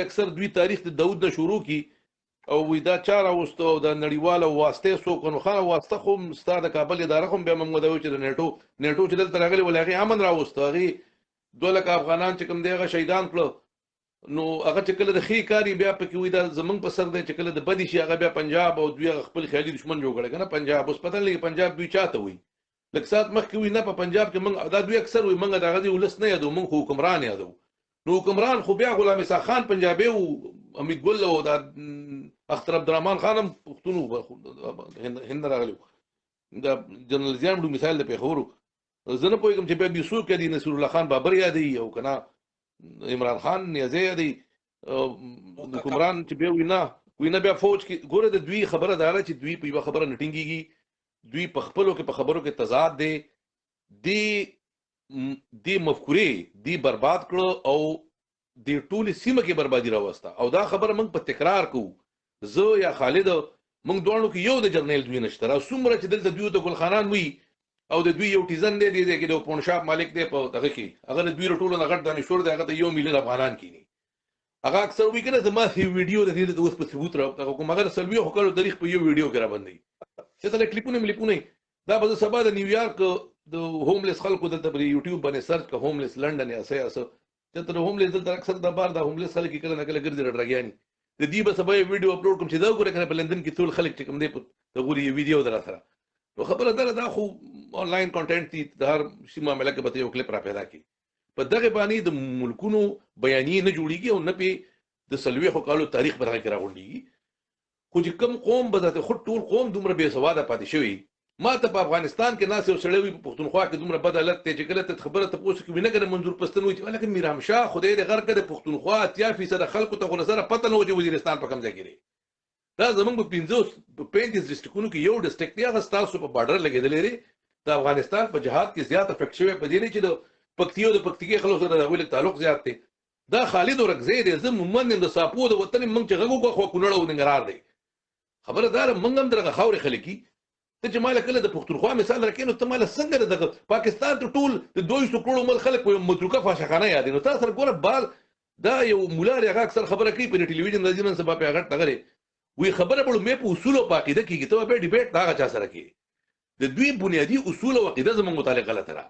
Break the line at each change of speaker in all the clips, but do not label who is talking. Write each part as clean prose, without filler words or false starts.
اکثر دوی تاریخ د داود نه شروع کی او وی دا چا راوستو د نړیواله واسطه څوک نو خان واسطه خو ستا د کابل اداره خو بیا موږ دا چې د نیټو چې دلته راغلي ول هغه امن راوستو هغه 2 لک افغانان چې کوم دیغه شهیدان کړو نو هغه چې کله د خې کاری بیا پکې وی دا زمنګ په سر دی چې کله د بدی شي هغه بیا پنجاب او دوی خپل خیالي دشمن جوړ کړي کنه پنجاب اوس پته لګي پنجاب دوی چاته وي لکه سات مخکې وی نه په پنجاب کې موږ دا دوی اکثر وی موږ دغه دی ولس نه یادو موږ حکمران یادو نو حکمران خو بیا غلام عیسی خان پنجابي او امید ګل او دا اختر عبدالرحمن خانم پښتون هند راغلو دا جنرال زیان ډو مثال د پیښورو زنه پوهیږم چې بیا بیسو کې دي نصیر الله خان بابر یادې او کنه عمران خان نیازی یادې حکمران چې بیا وینا بیا فوج کې ګوره د دوی خبره داره چې دوی په یو خبره نټینګيږي دوی په خپلو کې په خبرو کې تضاد دی مفکورې دی برباد کړو او د ټولې سیمه کې بربادي راوسته او دا خبره موږ په تکرار کوو زه یا خالد موږ دوه کې یو د جرنیل دوی نشته را څومره چې دلته دوی د ګلخانان وي او د دوی یو ټیزن دی کې د پونشاب مالک دی په دغه کې اگر دوی ټولو نه غټ دانشور دی هغه ته 1 مليون افغانان کینی هغه اکثر وی کنه زما هی ویډیو د دې د اوس په ثبوت راو کوم اگر سلوي خو کړو تاریخ په یو ویډیو کې را باندې چې تل کلیپونه دا به سبا د نیویارک د هوملیس خلکو دلته په یوټیوب باندې سرچ کا هوملیس لندن یا اساس چې تر هوملیس دلته اکثر د بار د هوملیس خلک کله نه کله ګرځي راګیانی د دې به سبا ویډیو اپلوډ کوم چې دا وګوره کنه په لندن کې ټول خلک چې کوم دی په غوري ویډیو درته نو خبره دا خو آنلاین کنټینټ دي د هر شي معاملې کې به یو کلیپ را پیدا کی په دغه باندې د ملکونو بیانیه نه جوړیږي او نه په د سلوي خو کالو تاریخ برخه کې راغونډيږي خو چې کم قوم به د خو ټول قوم دومره بے سواده پاتې شوی ما ته په افغانستان کې ناس یو سړی په پښتونخوا کې دومره بد حالت ته چې کله ته خبره ته پوښتنه کوي نه کړه منظور پښتون وي ولکه میرام شاه خدای دې غر کړه پښتونخوا 80% خلکو ته غوړسره پته نه و چې وزیرستان په کوم ځای کې دی دا زمونږ په 35 ډیسټریکټونو کې یو ډیسټریکټ دی هغه ستاسو په بارډر لګیدل لري د افغانستان په جهاد کې زیات افیکټ شوی په دې چې د پکتیو د پکتیکي خلکو سره د تعلق زیات دی دا خالد ورغزی دی زه مومن د ساپو د وطن منځ چې غوګو خو کونړ او ننګرهار دی خبردار منګم درغه خاورې خلکی ته چې مال کله د پښتونخوا مثال راکینو ته مال څنګه د پاکستان ته ټول د 200 کروڑ مل خلک په متروکه فاشخانه یاد نو تاسو ګوره بال دا یو مولا هغه اکثر خبره کوي په ټلویزیون راځي نن سبا په هغه ټغره وی خبره بل مې په اصول او عقیده کې ته به ډیبیټ دا چا سره کوي د دوی بنیادی اصول او عقیده زموږ متعلق غلطه را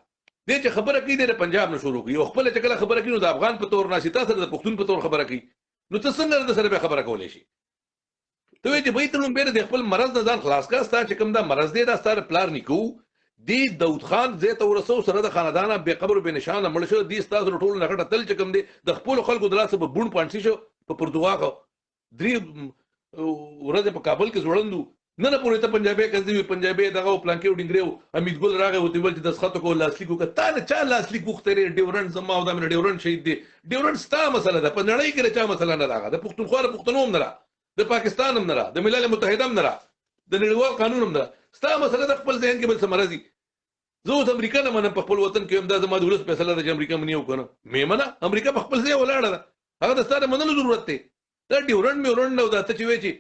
دې چې خبره کوي د پنجاب نه شروع کوي او خپل چې کله خبره کوي نو د افغان په تور ناشي تاسو د پښتون په تور خبره کوي نو تاسو څنګه د سره به خبره کولای شي ته وایې چې بیت النوم د خپل مرض نه ځان خلاص کا ستا چې کوم دا مرض دی دا ستاره پلار نیکو دی داود خان زه ته ورسو سره د خاندان به قبر به نشانه مړ شو دی ستاسو ټول نه غټه تل چې کوم دی د خپل خلکو دلاسه په بون پانسی شو په پرتګال درې ورځې په کابل کې زوړندو نه پورې ته پنجابي کزي پنجابي دغه پلانکیو ډینګریو امید ګل راغی او تی ول چې د خطو کو لاسلیکو کته نه چا لاسلیکو خطرې ډیورنټ زما او د ډیورنټ شهید دی ډیورنټ ستا مسله ده په نړۍ کې چا مسله نه راغله د پښتونخوا پښتنوم نه د پاکستان هم نه د ملل متحده هم نه د نړیوال قانون هم نه ستا مسله د خپل ذهن کې بل سمرزي زه د امریکا نه منم په خپل وطن کې هم دا زما د ولس فیصله د امریکا منیو کنه مې منه امریکا په خپل ځای ولاړه ده هغه د ستاره منلو ضرورت دی دا ډیورنټ میورنټ نو دا ته چې وی چې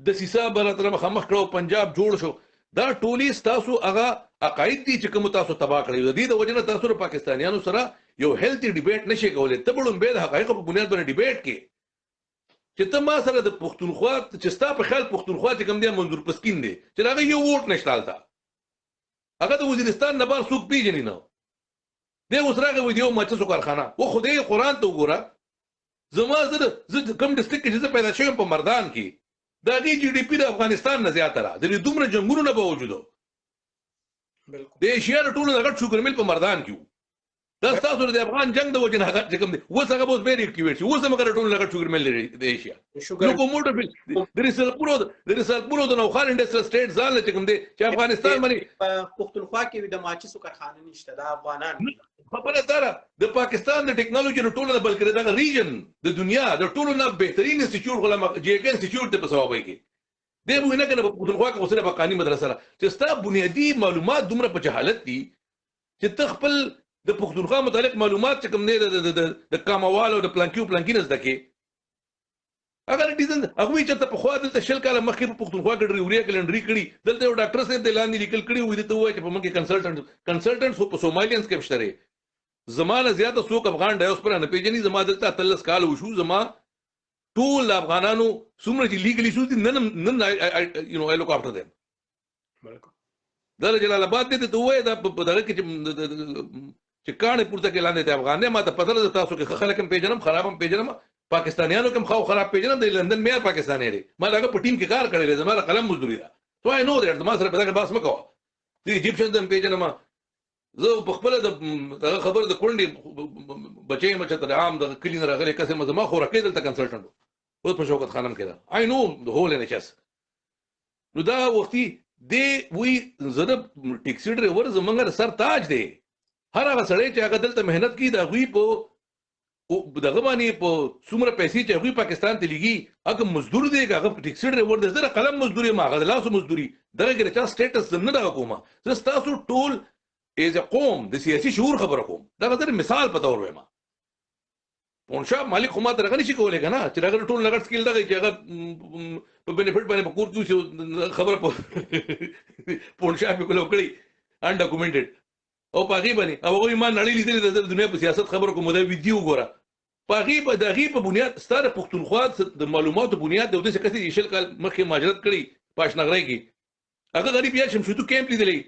د سیسا بل تر مخامخ کړو پنجاب جوړ شو دا ټولي تاسو هغه عقاید دي چې کوم تاسو تبا کړی د دې د وجنه تاسو پاکستانیانو سره یو هیلتي ډیبیټ نشي کولای ته بلون به د حقایق په بنیاد باندې ډیبیټ کې چې ته ما سره د پښتونخوا چې ستا په خیال پښتونخوا چې کوم دی منظور پسکین دی چې هغه یو ووټ نشتالتا هغه د وزیرستان نه بار څوک پیژني نه دی اوس راغی ویډیو ماچسو کارخانه و خدای قرآن ته وګوره زما زه کوم ډیسټریکټ کې چې پیدا شوم په مردان کې دا دی جی ډی پی د افغانستان نه زیاته را د دومره جنگونو نه باوجود د ایشیا ټولو نه غټ شوګر مل په مردان کې دا تاسو د افغان جنگ د وجه نه هغه کوم دی اوس هغه اوس ډیر اکټیویټ شي اوس موږ ټول لګټ شوګر مل لري د ایشیا نو کوموټر فیل د رسالپورو د نوخان انډستریال سټیټ ځان له کوم دی چې افغانستان باندې
په پښتونخوا کې د ماچسو کارخانه نشته د افغانان
خبره ده د پاکستان د ټیکنالوژي د ټولو نه بلکې دغه ریجن د دنیا د ټولو نه بهترین انسټیټیوټ غلام جی کے انسټیټیوټ ته په ثوابای کې دی مو نه کنه په پښتونخوا کې اوسره په قانوني مدرسه را چې ستا بنیادی معلومات دومره په جهالت دي چې ته خپل د پښتونخوا متعلق معلومات چې کوم نه د کاموال او د پلانکینز دکې اگر ډیزن هغه چې ته په خوا دلته شل کاله مخکې په پښتونخوا کې ډریوري کلندري کړي دلته یو ډاکټر صاحب د لاندې لیکل کړي وي ته وایي چې په منګه کنسلټنټ خو په سومالیانس کې مشتري زمانه زیاته څوک افغان ډایوسپرا نه پیژني زما دلته 13 کال وشو زما ټول افغانانو څومره چې لیګلی شو دي نن I look after them. دا جلال آباد دې ته وایي دا په دغه کې چې کاڼې پورته کې لاندې ته افغان ما ته پته ده تاسو کې خلک هم پیژنم خراب هم پیژنم پاکستانیانو کوم خو خراب پیژنم د لندن مېر پاکستاني دی ما دا په ټیم کې کار کړی دی زما قلم مزدوري ده سو I know that ما سره په دغه باس مکو د ایجپشن هم پیژنم زه په خپل د خبر د کونډي بچي مچ ته عام د کلین راغلي کسه ما خو راکې دلته کنسلټنټ او په شوکت خانم کې دا I know the whole NHS نو دا وختي دی وی زړه ټیکسي ډرایور زمونږ سر تاج دی هر هغه سړی چې هغه دلته مهنت کوي د هغوی په دغه باندې په څومره پیسې چې هغوی پاکستان ته لګي هغه مزدور دی هغه ټیکسي ډرایور دی زه قلم مزدوري ما هغه د لاسو مزدوري دغه کې چا سټیټس زم نه دغه کومه زه ستاسو ټول ایز قوم د سیاسي شعور خبره کوم دا غوډه مثال په تور وایم پونشاب مالک خو ما ته رغنی شي کولای کنه چې هغه ټول لګړ سکیل دغه چې هغه په بنیفټ باندې په کور کې خبره په پونشاب په لوکړي ان ډاکومنټډ او پاغي باندې او هغه ما نړۍ لیدلې د دنیا په سیاست خبره کوم دا ویډیو ګوره پاغي په دغه په بنیاد ستاره پښتونخوا د معلوماتو بنیاد د دې څه کسي شل کال مخکې مهاجرت کړي پاشنغرای کې هغه غریب یا شمشودو کیمپ لیدلې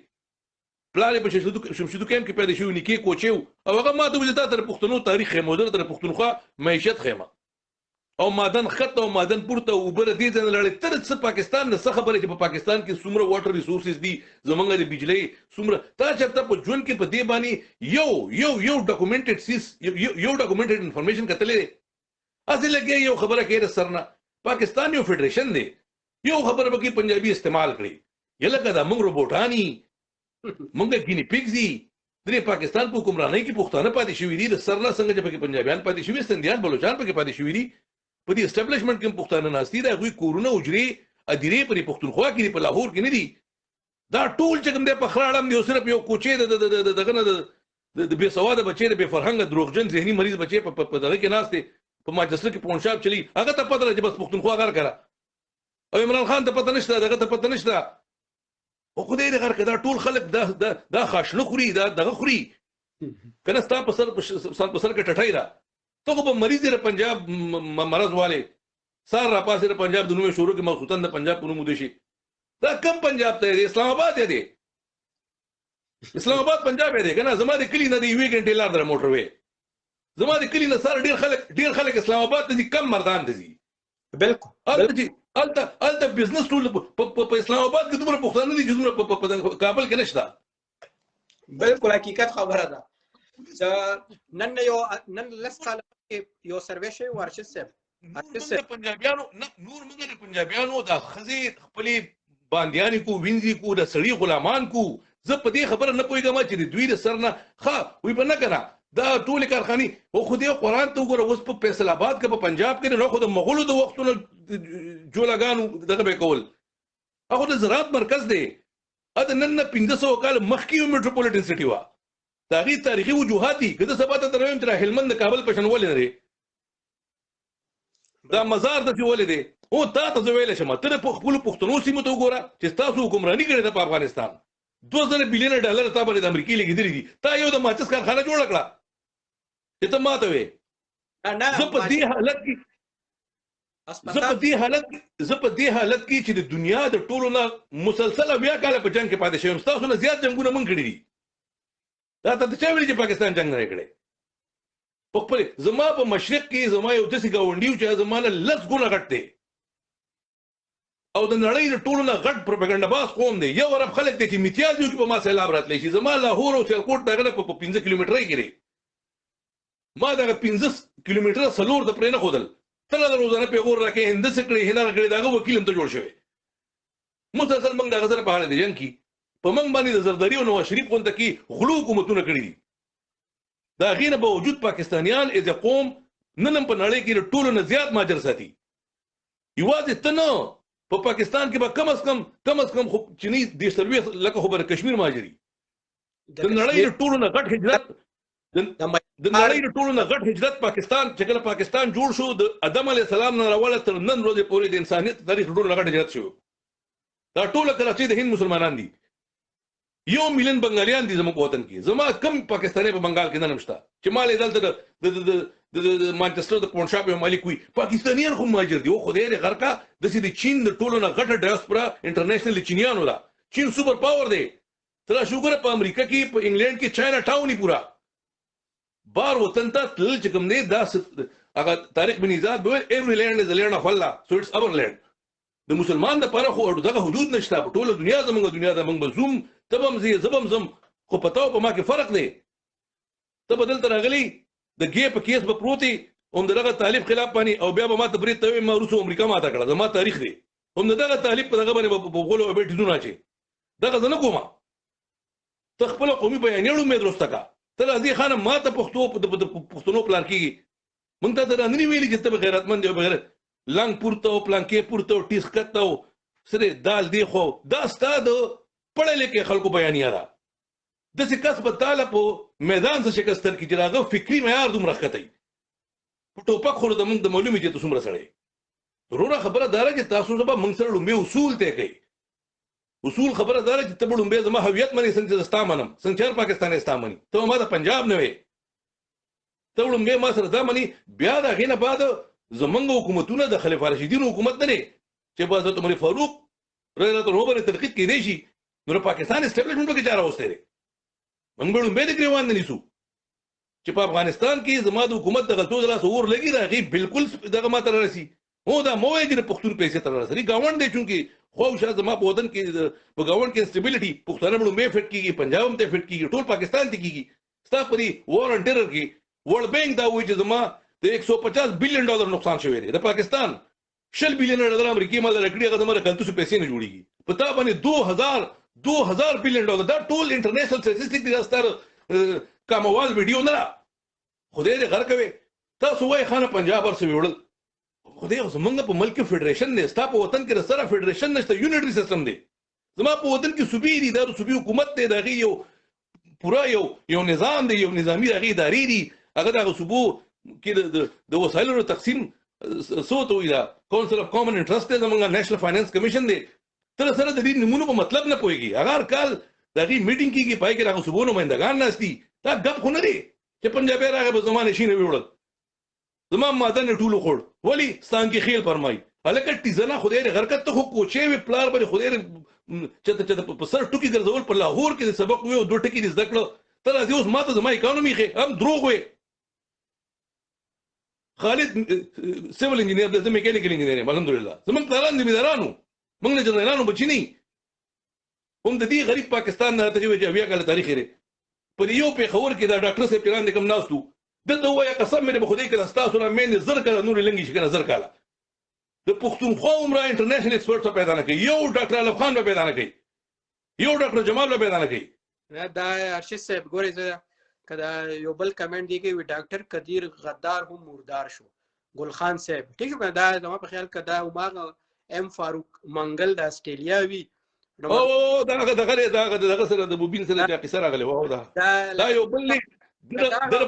پلان په شمشودو کیمپ کې پیدا شو نیکي کوچیو او هغه ما ته وځه تر پښتنو تاریخ خمودر تر پښتونخوا معیشت خیمه او مادن خط او مادن پورته او بل دې ځنه لړې تر څه پاکستان نه څه خبره چې په پاکستان کې څومره واټر ریسورسز دي زمونږ د بجلی څومره تا چرته په ژوند کې په دې باندې یو ډاکومنټډ یو ډاکومنټډ انفارمیشن کتلې اصل لګي یو خبره کې سرنا پاکستان یو فدریشن دی یو خبره به کې پنجابي استعمال کړي یلکه دا موږ روبوټانی مونږ ګینی پیګزي د پاکستان په حکمرانۍ کې پښتانه پاتې شوی دي د سرنا څنګه چې په پنجابیان پاتې شوی سندیان بلوچستان په کې پاتې شوی دي په دې اسټابلیشمنت کې پښتانه ناشتي دا غوي کورونه اجري اديري په پښتونخوا کې په لاهور کې نه دي دا ټول چې کوم د په خړاړم دی صرف یو کوچې دغه نه د بے سواده بچي د بے فرهنګ دروغجن ذهني مریض بچي په دغه کې ناشته په ماجستر کې پونشاب چلی هغه ته پته راځي بس پښتونخوا غار کړه او عمران خان ته پته نشته دغه ته پته نشته او خدای دې غر کړه ټول خلک دا خاصنه خوري دا دغه خوري کنه ستا په سر کې ټټای را ته په مریض د پنجاب مرز والے سار را پاسه د پنجاب د نوې شروع کې مخصوصا د پنجاب په نوم دي شي دا کم پنجاب ته دی اسلام آباد دی اسلام آباد پنجاب دی کنه زما د کلی نه دی وی غنټه لار در موټر وې زما د کلی نه سره ډیر خلک اسلام آباد ته دي کم مردان دي بالکل الته بزنس ټول په اسلام آباد کې دومره پښتانه دي چې دومره په کابل کې نشته
بالکل حقیقت خبره ده نن لس کال یو سروې شوی ورشد صاحب
پنجابیانو نور موږ د پنجابیانو د خزي خپلې باندیانی کو وینځي کو د سړی غلامان کو زه په دې خبره نه پوهیږم چې د دوی د سر نه ښه وي په نه کنه دا ټول کارخاني او خو دې قرآن ته وګوره اوس په فیصل آباد کې په پنجاب کې نو خو د مغولو د وختونو جوړاګانو دغه به کول هغه د زراعت مرکز دی اته نن 1500 کال مخکې میټروپولیټن سټي وا دا غي تاریخي وجوهات دي کله سبا ته ترویم تر هلمند کابل پښن ولې لري دا مزار د ولې دی او تاسو ویل شم تر په خپل پښتنو سیمه ته وګوره چې تاسو حکمرانی کړی د افغانستان 2000 بلین ډالر تا باندې د امریکای لګیدلې دي تا یو د ماچس کارخانه جوړ کړه ته ماته وې زه په دې حالت کې چې د دنیا د ټولو نه مسلسل بیا کال په جنگ کې پاتې شوم تاسو نه زیات جنگونه مونږ کړی دي دا ته چې ویل چې پاکستان جنگ نه کړي په خپل زما په مشرق کې زما یو داسې گاونډیو چې زمانه لس ګونه غټ دی او د نړۍ د ټولو نه غټ پروپاګاندا باز قوم دی یو عرب خلک دي چې امتیاز یو په ما سیلاب راتلی شي زما لاهور او سیالکوټ دغه په 15 کیلومترۍ کې ما دغه 15 کیلومتره سلور د پرې نه خودل تل د روزانه پیغور راکې هند سکړي هنر کړي داغه وکیل هم ته جوړ شوی مسلسل موږ دغه سره په حال دي جنگ کې په موږ باندې د زرداری او نواز شریف غونډه کې غلو حکومتونه کړی دي دا غینه به وجود پاکستانیان از قوم نن په نړۍ کې ټولو نه زیات ماجر ساتي یوازې ته نه په پاکستان کې به کم از کم خو چینی د سرویس لکه خبر کشمیر ماجری د نړۍ ټولو نه غټ هجرت د نړۍ ټولو نه غټ هجرت پاکستان چې کله پاکستان جوړ شو د ادم علی السلام نه راوړل تر نن ورځې پورې د انسانیت تاریخ ټولو نه غټ هجرت شو دا ټول کراچي د هند مسلمانان دي 1 مليون بنگالیان دي زموږ وطن کې زما کم پاکستاني په بنگال کې نه نشته چې مال دلته د مانچستر د پونشاپ یو مالک وي پاکستانیان خو مهاجر دي او خدای دې غر کا د چین د ټولو نه غټه ډایسپورا انټرنیشنل چینیانو دا چین سپر پاور دی تر شوګر په امریکا کې په انګلند کې چاینا ټاون پورا بار وطن ته تل چې کوم نه دا هغه تاریخ بن ایجاد به ایوری لینډ از لینډ اف الله سو اټس اور لینډ د مسلمان د پاره خو دغه حدود نشته په ټوله دنیا زموږ دنیا د موږ زوم تبم زی زبم زم خو پتاو په ما کې فرق دی ته بدل تر غلی د ګې په کیس به پروتي هم دغه طالب خلاف باندې او بیا به ما ته برید ته ما روسو امریکا ما ته کړه زما تاریخ دی هم دغه طالب په دغه باندې په غولو به ټیزونه چي دغه زنه کومه تخپل قومي بیانېړو مې درسته کا تل ازي خان ما ته پښتنو پلان کیږي مونږ ته درنه ویلي چې ته غیرتمند یو بغیر لنګ پورته او پلانکې پورته او ټیس کته او سره دال دی خو دا ستاد پړل کې خلکو بیانیا را د څه کس په تعالی په میدان څخه شکستل کې جراغه فکری معیار دوم راخته په ټوپک خو د مونږ د معلومي چې تاسو سره وروره خبره دار چې تاسو زما مونږ سره لومبي اصول ته کوي اصول خبره دار چې ته لومبي زما هویت منی څنګه زستا منم څنګه پاکستان استامنی ته ما د پنجاب نه وي ته لومبي ما سره دا منی بیا دا غینه بعد زمنګ حکومتونه د خلیفہ راشدین حکومت نه چې په حضرت عمر فاروق رضی الله عنه باندې تنقید کړي شي نو پاکستان اسټابلیشمنت کې چاره اوسته موږ به د ګریوان نه نیسو چې په افغانستان کې زما د حکومت د غلطو د لاس اور لګي راغي بالکل دغه ماته راسي هو دا موې چې پښتون پیسې تر راسي گاوند دی چونکی خو شاید زما په ودن کې په گاوند کې انسټیبিলিټي پښتون مړو مې فټ کیږي پنجاب هم ته فټ کیږي ټول پاکستان ته کیږي ستا پري وار ان ټیرر کې ورلد بینک دا وایي چې زما د 150 بلین ډالر نقصان شوی دی د پاکستان 100 بلین ډالر امریکای مال لکړي هغه زما غلطو څه پیسې نه جوړيږي پتا باندې 2000 بلین ډالر دا ټول انټرنیشنل سټیټسټیک دی ستار کاموال ویډیو نه خدای دې غر کوي تاسو وای خانه پنجاب ورسې وړل خدای اوس موږ په ملک فدریشن نه ستا په وطن کې سره فدریشن نشته یونټری سیستم دی زما په وطن کې صوبې دي دا صوبې حکومت دی دغه یو پورا یو نظام دی یو نظامی دغه ادارې دي هغه دغه صوبو کې د وسایلو تقسیم سوته وي دا کونسل اف کامن انټرست زمونږ نېشنل فاینانس کمیشن دی تر سره د دې نمونه په مطلب نه پويږي هغه کال دغه میټینګ کیږي پای کې راغو صوبونو نمائندگان ناشتي دا غب خو نه دی چې پنجابي راغه په زمانه شي نه ویوړل زما ماده نه ټولو خور ولی ستان کې خیل فرمای هلکه ټیزنه خدای دې حرکت ته خو کوچې وی پلار باندې خدای چې په سر ټوکی ګرځول په لاهور کې سبق وی او دوه ټکی دې ذکر تر ازي اوس ماته زما اکانومي خې هم دروغ وي خالد سیول انجینیر د میکانیکل انجینیر الحمدلله زمونږ پلان دې مدارانو موږ نه جنرالانو بچینی هم د دې غریب پاکستان نه ته چې بیا کله تاریخ لري پر یو په خبر کې دا ډاکټر صاحب پلان دې کم ناستو دلته وایي قسم مې په خدای کې تاسو نه مې زر کړه نور لنګي شي کنه زر کاله د پښتونخوا عمره انټرنیشنل ایکسپرټ پیدا نه کوي یو ډاکټر علي خان به پیدا نه کوي یو ډاکټر جمال به پیدا نه کوي
دا ارشد صاحب ګورې زه کدا یو بل کمنټ دی کې ډاکټر قدیر غدار هم مردار شو ګل خان صاحب ٹھیک ہے دا زما په خیال کدا عمر ام فاروق منګل د استرالیا وی
او دا سره د بوبین سره د قصه راغلی وو دا یو بل در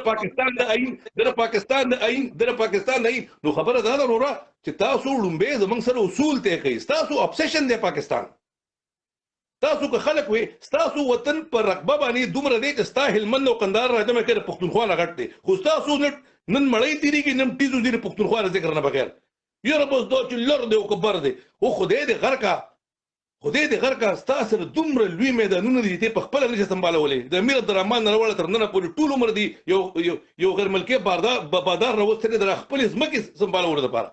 پاکستان د آئین نو خبره دا ده وروره چې تاسو لومبه زمنګ سره اصول ته کوي تاسو ابسیشن دی پاکستان تاسو که خلک وي تاسو وطن پر رقبه باندې دومره دی چې ستا هلمند او قندهار راځم کړه پښتونخوا نه غټ دی خو تاسو نن مړی تیریږي نن تیزو دی پښتونخوا ذکر نه بغیر یره بس دا چې لر دی او کبر دی او خدای دې غر کا تاسو دومره لوی میدانونه دي ته په خپل نه سمبالولې د امیر عبدالرحمن نه وړ تر نن پورې ټول عمر دی یو غیر ملکی بادار راوستل د خپل ځمکه سمبالول لپاره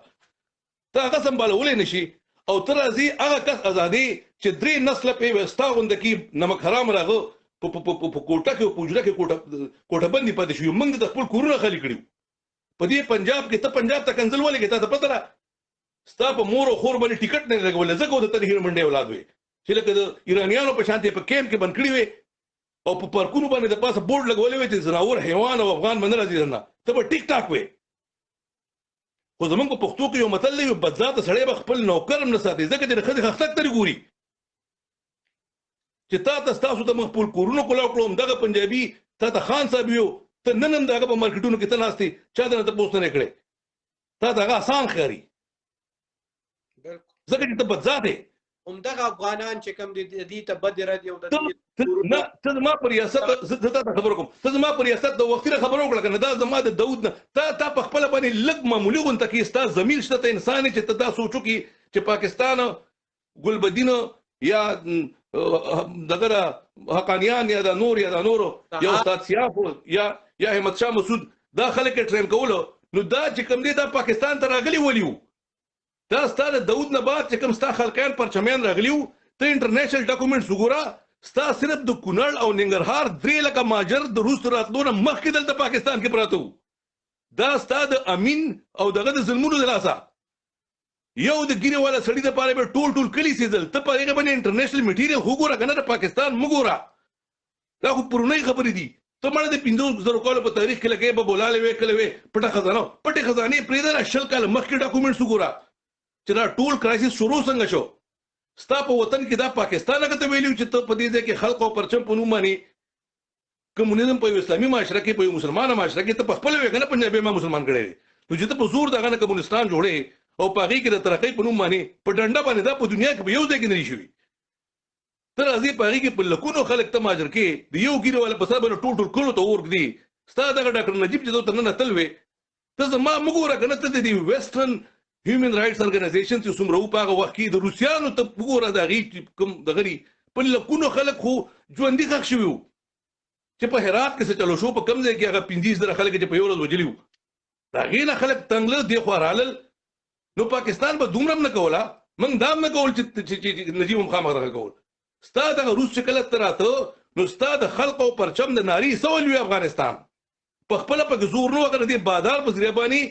ته هغه سمبالولې نشي او تر ازي هغه کس ازادي چې درې نسل په وستا غوند کې نمک حرام راغو په کوټه کې پوجره کې کوټه باندې پاتې شو موږ د خپل کورونه خالي کړیو په دې پنجاب کې ته پنجاب ته کنزل ولې کې ته پته را ستا په مور او خور باندې ټیکټ نه لګول زکه د تنهیر منډه اولاد وي چې لکه د ایرانیانو په شانتي په کیمپ کې بند کړی وي او په پارکونو باندې د پاسه بورډ لګولې وي چې زناور حیوان او افغان باندې راځي نه ته په ټیک ټاک وي خو زمونږ په پښتو کې یو متل دی بدذات سړی به خپل نوکر هم نه ساتي ځکه چې خځې خښتک ترې ګوري چې تاسو ته خپل کورونو کولاو کړم دغه پنجابي ته خان صاحب یو ته نن هم دغه په مارکیټونو کې ته ناستې چا درنه تپوس نه کړې تا دغه آسان ښکاري ځکه چې ته بدذات یې
همدغه افغانان چې کوم دي ته بد رد یو د
نه ته زما پر ریاست زه ته خبر کوم ته زما پر ریاست د وختي خبرو کړه کنه دا زما د داود نه تا په خپل باندې لګ معمولی غونته کې ستا ضمیر شته ته انسان چې ته دا سوچو چې پاکستان ګلبدین یا دغه حقانیان یا د نور یا استاد سیاف یا احمد شاه مسعود دا خلک ټرین کولو نو دا چې کوم دي دا پاکستان ته راغلي ولیو دا ستاره داود نه بعد چې کوم ستا خلکان پرچمیان راغلیو ته انټرنیشنل ډاکومېنټس وګوره ستا صرف د کونړ او ننګرهار 3 لکه ماجر د روس راتلو نه مخکې دلته پاکستان کې پراته وو دا ستا د امین او دغه د ظلمونو د لاسه یو د ګیره والا سړی د پاره به ټول کلی سیدل ته په هغه باندې انټرنیشنل میټیریل وګوره کنه د پاکستان مګوره دا خو پرونی خبرې دي ته مړه د 500 کال په تاریخ کې لګې به بولاله وې کله وې پټه خزانه پرې دا شل کال مخکې ډاکومېنټس وګوره چې دا ټول کرایسس شروع څنګه شو ستا په وطن کې دا پاکستان هغه ته ویلو چې ته په دې ځای کې خلق او پرچم په نوم باندې کمونیزم په اسلامي معاشره کې په مسلمان معاشره کې ته په خپل وګنه پنجابي ما مسلمان کړي نو چې ته په زور دغه کمونستان جوړې او په هغه کې د ترقۍ په نوم باندې په ډنډه باندې دا په دنیا کې یو ځای کې نه شي تر ازي په هغه کې په لکونو خلک ته ماجر کې د یو ګیره ولا په سبب ټول کولو ته ورګ دي ستا دغه ډاکټر نجیب چې ته نه تلوي ته زما مګوره کنه ته د ویسټرن هیومن رائټس ارګنایزیشن چې څومره په هغه وخت کې د روسیانو ته وګوره د هغې کوم دغري په لکونو خلک خو ژوندي ښخ شوي وو چې په هرات کې څه چلو شو په کوم ځای کې هغه 15,000 خلک چې په یو ورځ وجلي وو د هغې نه خلک تنګله دې خوا رالل نو پاکستان به دومره هم نه کوله موږ دا هم نه کول چې نجیب مخامخ دغه کول ستا دغه روس چې کله ته راته نو ستا د خلق او پرچم د ناري سول وي افغانستان په خپله پکې زور نه وکړه دې بادار په ذریعه باندې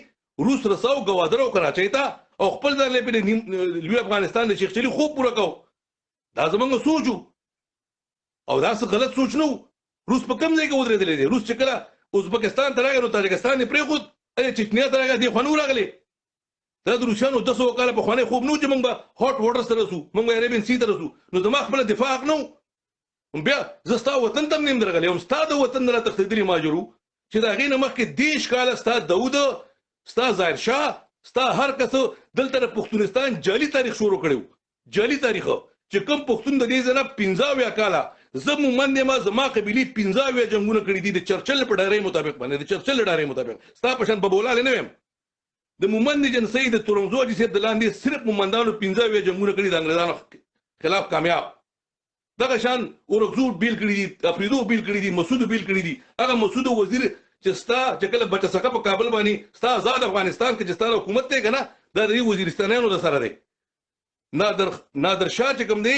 روس رساو ګوادر او کراچۍ ته او خپل ځای لپاره لوی افغانستان د شیخ چلی خوب پوره کو دا زمونږ سوچو او دا څه غلط سوچ نه روس په کوم ځای کې ودرېدلی دی روس چې کله ازبکستان ته راغی نو تاجکستان یې پرېښود چچنیا ته راغی دې خوا نه راغلی دا د روسیانو 200 کاله پخوانی خوب نه و چې موږ به هاټ واټر ته رسو موږ به عربین سی ته رسو نو زما خپله دفاع حق نه و بیا زه ستا وطن ته هم نیم درغلی هم ستا د وطن نه را تښتېدلي ماجر وو چې د هغې نه مخکې 10 کاله ستا داود ستا ظاهر شاه ستا هر کس دلته د پښتونستان جعلي تاریخ شروع کړی جعلي تاریخ چې کوم پښتون د دې ځای نه 15 کاله زه مومند یم زما قبیلې 15 جنګونه کړي دي د چرچل په ډارۍ مطابق باندې د چرچل ډارۍ مطابق ستا په شان په بولاله نه ویم د مومند جنسۍ د تورنزو حاجي صاحب د لاندې صرف مومندانو 15 جنګونه کړي د انګریزانو خلاف کامیاب دغه شان اورغزو بیل کړي دي افریدو بیل کړي دي مسعود بیل کړي دي هغه مسعود وزیر چې ستا چې کله بچه سکه په کابل باندې ستا آزاد افغانستان کې چې ستا حکومت دی که نه دا د وزیرستانیانو د سره دی نادر شاه چې کوم دی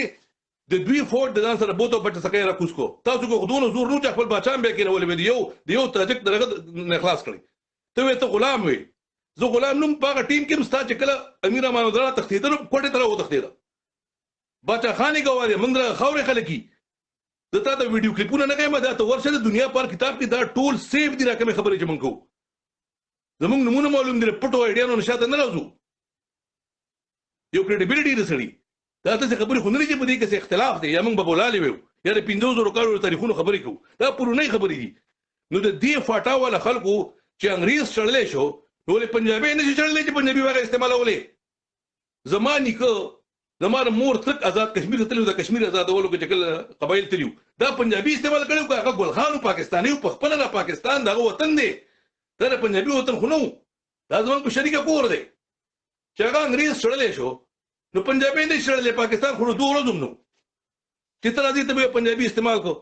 د دوی فورټ د ځان سره بوت او بچه سکه یې راکوز کو تاسو کو خودونه زور نو چې خپل باچا هم بیا کېنولی د یو تاجک دغه نه خلاص کړی ته وې ته غلام وې زه غلام نوم په هغه ټیم کې ستا چې کله امیر امان الله تښتېدل کوټې ته وتښتېده باچا خان یې ګوارې موږ دغه خاورې خلک د تا د ویډیو کلیپونه نه کوم دا ته ورشه د دنیا پر کتاب کې دا ټول سیف دي راکمه خبرې چې مونږ کوو زمونږ نمونه معلوم دي پټو ایډیانو نشاته نه راځو یو کریډیبিলিټي رسړي دا ته خبرې خو نه لري په دې کې اختلاف دی یا مونږ به بولاله وي یا د 500 کالو تاریخونو خبرې کوو دا پرونی خبرې دي نو د دې فاټا ولا خلکو چې انګريز چړلې شو نو له پنجابي نه چړلې چې پنجابي واغ استعمالولې زماني کو زماره مور تک آزاد کشمیر ته تلو د کشمیر آزادولو کې چې قبایل تلو دا پنجابي استعمال کړو هغه ګل خان پاکستاني په خپل نه پاکستان دغه وطن دی دا پنجابي وطن خو نو دا زمون په شریکه کور دی چې هغه انګريز چړلې شو نو پنجابي نه چړلې پاکستان خو دوه ورځې نو چې تر دې ته پنجابي استعمال کو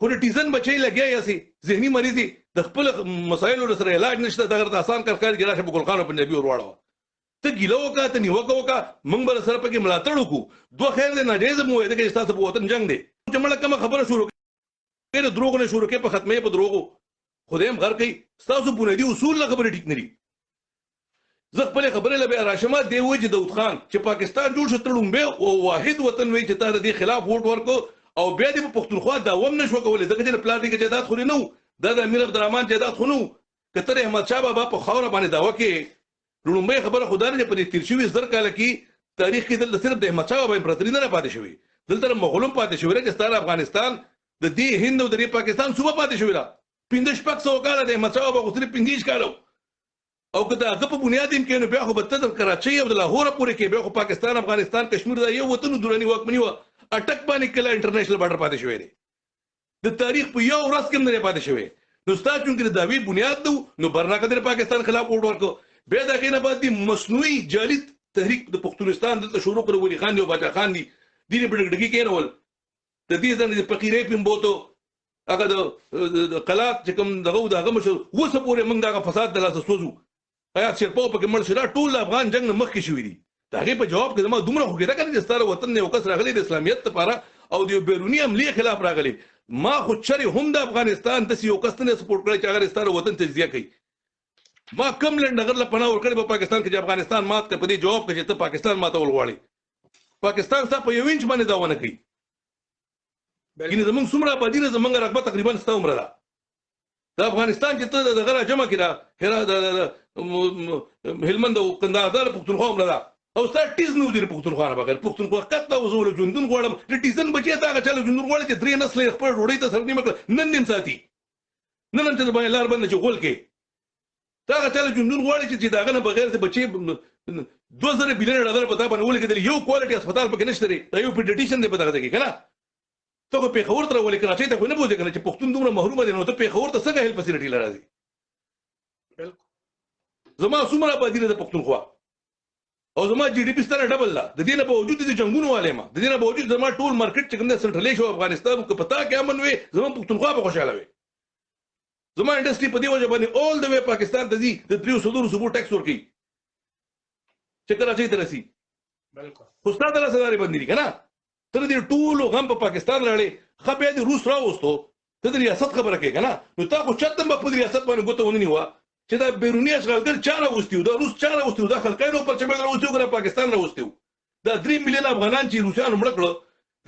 خو ټیزن بچي لګیا یا سي ذهني مریضي د خپل مسایلو سره علاج نشته دغه آسان کار کې راشه په ګل خان پنجابي ورواړو ته ګیله وکړه ته نیوکه وکړه موږ به سره پکې ملاتړ وکړو دوه خیر دی ناجیز مو وایي چې ستاسو په وطن جنگ دی چې مړه کومه خبره شروع کړې دروغ نه شروع کړې په ختمې په دروغو خدای هم غر کوي ستاسو بنیادي اصول له خبرې ټیک نه دي زه خپل خبرې له بیا راشمه دی وایي چې داود خان چې پاکستان جوړ شو تړومبه او واحد وطن وایي چې تا د خلاف ووټ ورکو او بیا د پښتونخوا داوم نشو کولای دغه چې پلان کې جیدات خو نه دا د امیر عبدالرحمن جیدات خو نو کتر احمد شاه بابا په خاور باندې داوا کې لومړی خبره خدای نه په تیر شوي 10 کال کې تاریخ کې دلته صرف د احمد شاه بابا امپراتوري نه پاتې شوی دلته مغولم پاتې شوی چې ستاره افغانستان د دې هند او د پاکستان صوبه پاتې شوی را 1500 کال د احمد شاه بابا غوښتل 15 کال او که د هغه په بنیاد کې نو بیا خو به ته د کراچۍ او د لاهور پورې کې بیا خو پاکستان افغانستان کشمیر دا یو وطن درنی واکمني و اټک باندې کله انټرنیشنل بارډر پاتې شوی دی د تاریخ په یو ورځ کې نه پاتې شوی نو ستا چونکې د دعوی بنیاد نو نو برناکه د پاکستان خلاف ووټ ورکړو بیا د هغې نه بعد د مصنوعي جعلي تحریک د پښتونستان دلته شروع کړو ولي خان دی او باچا خان دی دې په ډګډګي کېنول د دې ځنې د فقیرې پیمبوتو هغه د قلات چې کوم دغه دغه مشر اوسه پورې موږ دغه فساد د لاسه سوزو حیات شیرپو پکې مړ شو دا ټول افغان جنګ نه مخکې شوي دي د هغې په جواب کې زما دومره خو کېده که نه چې ستا وطن نه یو کس راغلی د اسلامیت لپاره او د یو بیروني حملې خلاف راغلی ما خو چرې هم د افغانستان داسې یو کس نه سپورټ کړی چې هغه ستا وطن تجزیه کوي ما کم لنډ هغه له پناه ورکړې په پاکستان کې چې افغانستان مات کړ په دې جواب کې چې ته پاکستان ماتول غواړې پاکستان ستا په 1 انچ باندې دعوه نه کوي ګینه زمونږ څومره آبادي ده زمونږ رقبه تقریبا ستا عمره ده د افغانستان چې ته دغه راجمع کړه هرات د هلمند او کندهار د پښتونخوا عمره ده او ستا ټیز نو دی پښتونخوا نه بغیر پښتونخوا قطه او زول ژوندون غواړم د ټیزن بچی ته هغه چاله ژوندون غواړي چې درې نسل خپل ډوډۍ ته سر نیمه کړه نن نیم ساتي نن ته باندې لار باندې چې غول کې دا هغه چاله ژوندون غواړي چې داغه نه بغیر د بچي 2000 بلین ډالر پتا باندې ولګېدل یو کوالټي هسپتال پکې نشته دی یو پیډیټیشن دی په دغه کې کنه ته په خبر تر ولې کراچۍ ته خو نه بوځي کنه چې پښتون دومره محروم دي نو ته په خبر ته څنګه هیلپ فیسیلیټي لري بالکل زما څومره آبادي ده پښتونخوا او زما جی ډي پی ستاره ډبل ده د دې نه باوجود د جنگونو والے ما د دې نه باوجود زما ټول مارکیټ چې کوم د سنټرلې شو افغانستان کو پتا کې امن وي زما پښتونخوا په خوشاله وي زما انډستری په دې وجه باندې اول د وی پاکستان ته دي د 300 صوبو ټیکس ورکي چې کراچۍ ته رسي بالکل خو ستاسو له سره باندې کنه تر دې ټول غم په پاکستان راړي خبره د روس راوستو ته د ریاست خبره کوي کنه نو تا خو چتم په ریاست باندې ګوته ونی و چې دا بیرونی اشغالګر چاره وستیو دا روس چاره وستیو دا خلکانو پر چمه راوستیو کنه پاکستان راوستیو دا 3 ملیون افغانان چې روسانو مړ کړو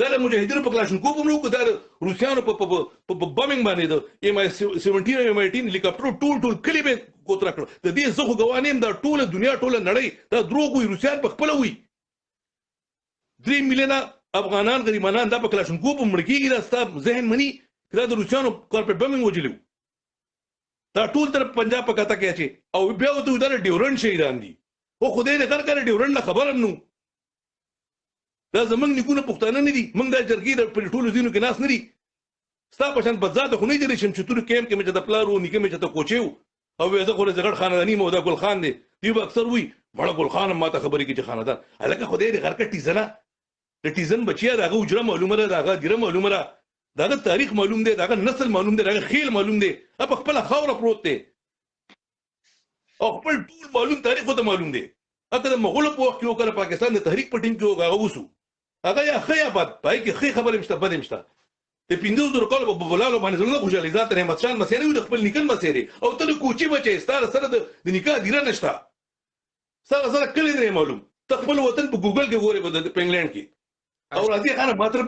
دا له مجاهدینو په کلاشنکوف هم نو دا روسانو په بمبینګ باندې د ایم آی 17 ایم آی 18 هلیکاپټر ټول کلی به کوتره کړ د دې زخه غوانیم دا ټول دنیا ټول نړۍ دا دروغ وي روسان په خپل وي 3 ملیون افغانان غریبانان دا په کلاشنکوف مړ کیږي دا ستاسو ذهن مني دا د روسانو کارپټ بمبینګ وجلو دا ټول تر پنجاب په کاته کې اچي او بیا ته دا ډیورنډ شهیدان دي او خدای دې کار کړی ډیورنډ خبر نو دا زمونږ نیکونه پښتانه نه دي موږ د جرګې د ټولو دینو کې ناس نه دي ستا په شان بزاده خو نه دي چې شمشتور کېم کې مې د پلارو نیکه مې ته کوچیو او زه خو زغړ خاندانی مو دا ګل خان دی دی اکثر وی مړه ګل خان ما ته خبرې کې چې خاندان الکه خدای دې غر کټی زنه د ټیزن بچیا دغه اجره معلومه ده دغه ډیره معلومه ده دغه تاریخ معلوم دی دغه نسل معلوم دی دغه خیل معلوم دی په خپل خوره پروت دی او خپل ټول معلوم تاریخ ته معلوم دی اته د مغول په وخت کې وکړه پاکستان د تحریک په ټیم کې هغه وسو هغه یا خیا بد پای کې خې خبره مشته بد مشته د 500 کال په بولالو باندې زړه خوشالي ذات رحمت شاه مسیري د خپل نکن مسیري او ته کوچی بچي ستاره سره د نکاح دیره نشته سره کلی نه معلوم ته خپل وطن په ګوګل کې ګوري په انګلند کې او راځي خانه ماتره